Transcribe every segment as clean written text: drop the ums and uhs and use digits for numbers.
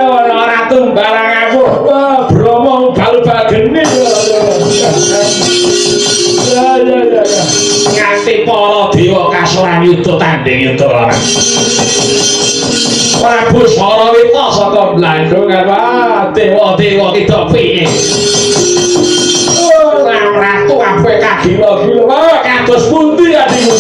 Ana ratu barang aku. Bromo bal-bagene. Ya. Nganti para dewa kasuran yuda tanding yuda. Prabu Sarawita saka Blandung apa dewa-dewa kita piye. Ratu ape kagila-gila kados pundi adiku.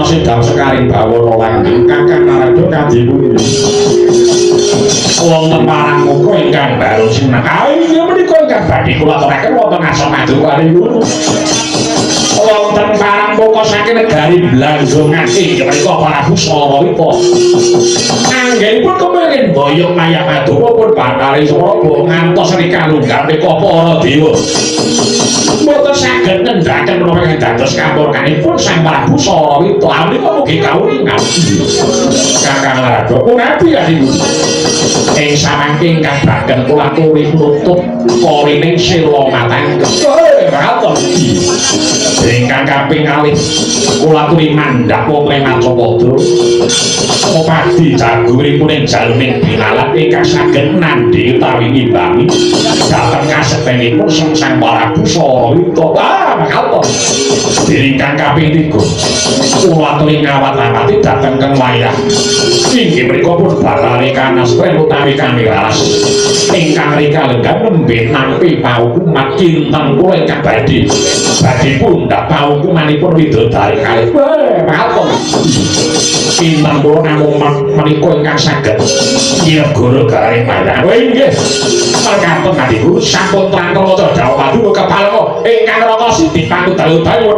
Sedang sekaring bawono langgeng Kakang Narada kadipun wonten parang muka ingkang baru sinaka inggih menika ingkang badhe kula aturaken wonten Asa Madukari wonten parang muka saking negari Blandung inggih menika Prabu Sarawita anggenipun kepengin boyong mayang Madura pun Bathari Suraba ngantos rikalunggar menika para dewa mboten saged ngendhaken menapa ingkang dados kamurkanipun Sang Prabu Sarawita menika mugi kawuningan Kakang Narada punapi adiku ing samangke ingkang bagel kula kuwi nutup korining sila matang ngaten ingkang kaping kalih kula kuwi mandhap wong Macapada Opadi jaguripun ing jaluning binalat ingkang saged nandhi utawi ngimbangi dhateng kasebenipun Sang Prabu Sarawita ngaten ingkang kaping 3 kula kuwi ngawat-awati dhateng keng wayah inggih menika pun Bathari Kanaspen utawi Kamilaras ingkang rikalenggan nembe nampi paukuman kinten kula ingkang badhe pundhak paukumanipun widodari kalih ngaten kinten kula namung menika ingkang saged nyegara garing marang inggih mekaten adiku sampun trantara Dawapadu kepalko ingkang raka sithik panut dalu-dalu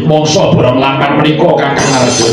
mongso borong lampan menika Kakang Narada